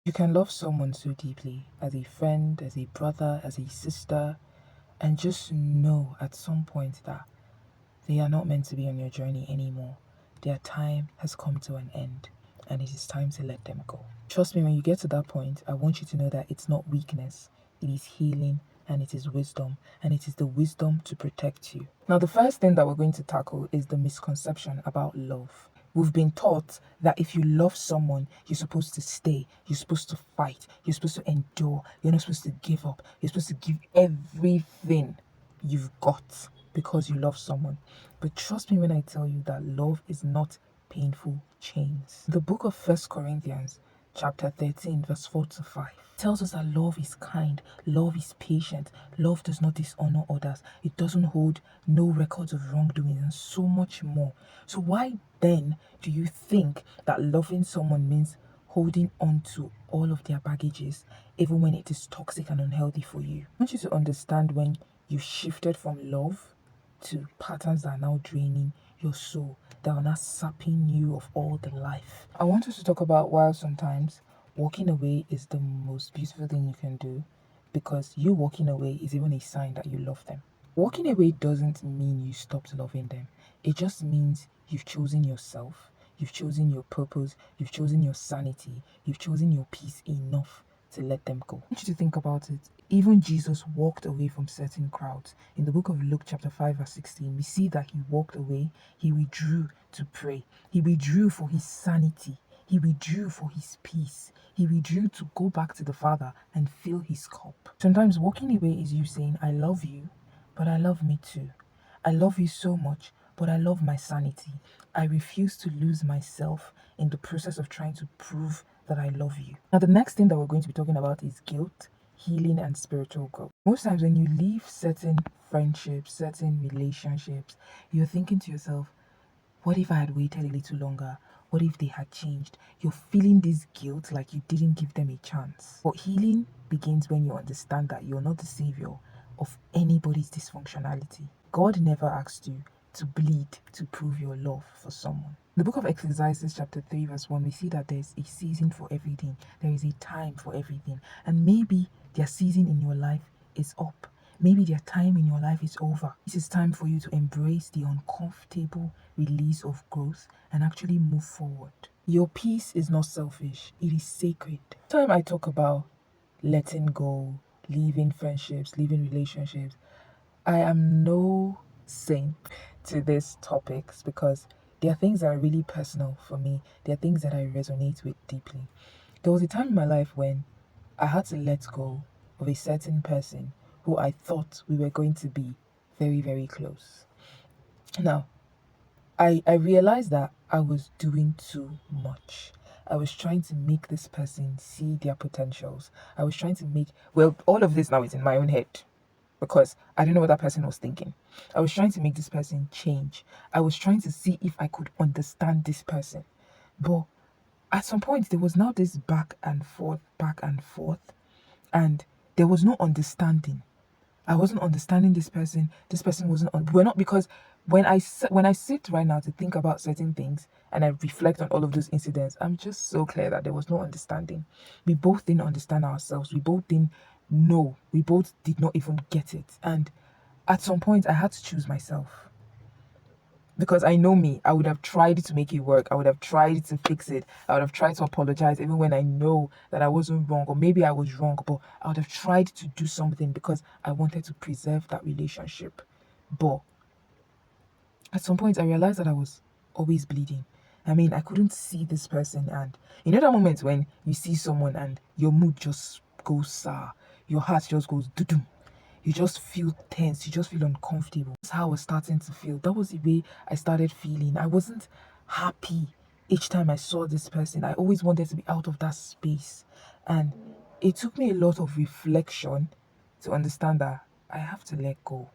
You can love someone so deeply, as a friend, as a brother, as a sister, and just know at some point that they are not meant to be on your journey anymore. Their time has come to an end, and it is time to let them go. Trust me, when you get to that point, I want you to know that it's not weakness, it is healing, and it is wisdom, and it is the wisdom to protect you. Now, the first thing that we're going to tackle is the misconception about love. We've been taught that if you love someone, you're supposed to stay, you're supposed to fight, you're supposed to endure, you're not supposed to give up, you're supposed to give everything you've got because you love someone. But trust me when I tell you that love is not painful chains. The book of First Corinthians, chapter 13, verse 4 to 5, tells us that love is kind, love is patient, love does not dishonor others, it doesn't hold no records of wrongdoing, and so much more. So, why then do you think that loving someone means holding on to all of their baggages, even when it is toxic and unhealthy for you? I want you to understand when you shifted from love to patterns that are now draining your soul, that are now sapping you of all the life. I want us to talk about why sometimes walking away is the most beautiful thing you can do, because you walking away is even a sign that you love them. Walking away doesn't mean you stopped loving them. It just means you've chosen yourself, you've chosen your purpose, you've chosen your sanity, you've chosen your peace enough to let them go. I want you to think about it. Even Jesus walked away from certain crowds. In the book of Luke, chapter 5, verse 16, we see that he walked away, he withdrew to pray, he withdrew for his sanity, he withdrew for his peace, he withdrew to go back to the Father and fill his cup. Sometimes walking away is you saying, I love you, but I love me too. I love you so much, but I love my sanity. I refuse to lose myself in the process of trying to prove that I love you. Now, the next thing that we're going to be talking about is guilt, healing, and spiritual growth. Most times, when you leave certain friendships, certain relationships, you're thinking to yourself, what if I had waited a little longer? What if they had changed? You're feeling this guilt like you didn't give them a chance. But healing begins when you understand that you're not the savior of anybody's dysfunctionality. God never asked you to bleed to prove your love for someone. In the book of Ecclesiastes, chapter 3, verse 1, we see that there's a season for everything, there is a time for everything, and maybe their season in your life is up. Maybe their time in your life is over. This is time for you to embrace the uncomfortable release of growth and actually move forward. Your peace is not selfish, it is sacred. Time I talk about letting go, leaving friendships, leaving relationships, I am no saint to these topics because they are things that are really personal for me. They are things that I resonate with deeply. There was a time in my life when I had to let go of a certain person who I thought we were going to be very, very close. Now, I realized that I was doing too much. I was trying to make this person see their potentials. I was trying to make, well, all of this now is in my own head because I didn't know what that person was thinking. I was trying to make this person change. I was trying to see if I could understand this person. But at some point, there was now this back and forth, and there was no understanding. I wasn't understanding this person. This person wasn't. We're not, because when I sit right now to think about certain things and I reflect on all of those incidents, I'm just so clear that there was no understanding. We both didn't understand ourselves. We both didn't know. We both did not even get it. And at some point, I had to choose myself because I know me. I would have tried to make it work. I would have tried to fix it. I would have tried to apologize even when I know that I wasn't wrong, or maybe I was wrong, but I would have tried to do something because I wanted to preserve that relationship. But at some point, I realized that I was always bleeding. I mean, I couldn't see this person, and you know that moment when you see someone and your mood just goes sour, your heart just goes doo-doo. You just feel tense, you just feel uncomfortable. That's how I was starting to feel. That was the way I started feeling. I wasn't happy each time I saw this person. I always wanted to be out of that space. And it took me a lot of reflection to understand that I have to let go.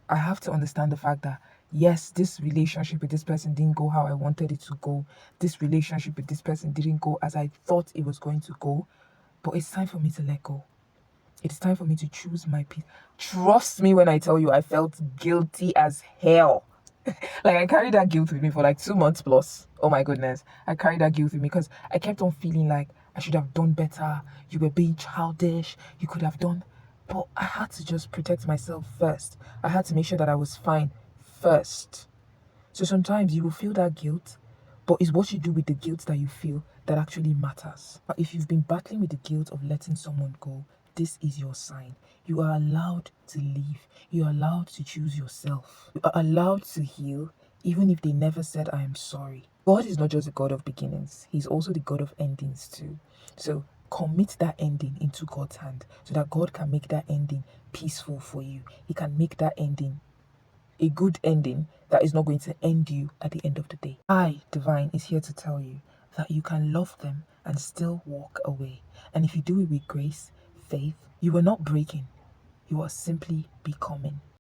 I have to understand the fact that, yes, this relationship with this person didn't go how I wanted it to go. This relationship with this person didn't go as I thought it was going to go. But it's time for me to let go. It's time for me to choose my peace. Trust me when I tell you I felt guilty as hell. Like, I carried that guilt with me for like 2 months plus. Oh my goodness. I carried that guilt with me because I kept on feeling like I should have done better. You were being childish. You could have done. But I had to just protect myself first. I had to make sure that I was fine first. So sometimes you will feel that guilt, but it's what you do with the guilt that you feel that actually matters. But if you've been battling with the guilt of letting someone go, this is your sign. You are allowed to leave. You are allowed to choose yourself. You are allowed to heal, even if they never said, I am sorry. God is not just a God of beginnings, He's also the God of endings too. So commit that ending into God's hand so that God can make that ending peaceful for you. He can make that ending a good ending that is not going to end you at the end of the day. I, Divine, is here to tell you that you can love them and still walk away. And if you do it with grace, faith, you are not breaking, you are simply becoming.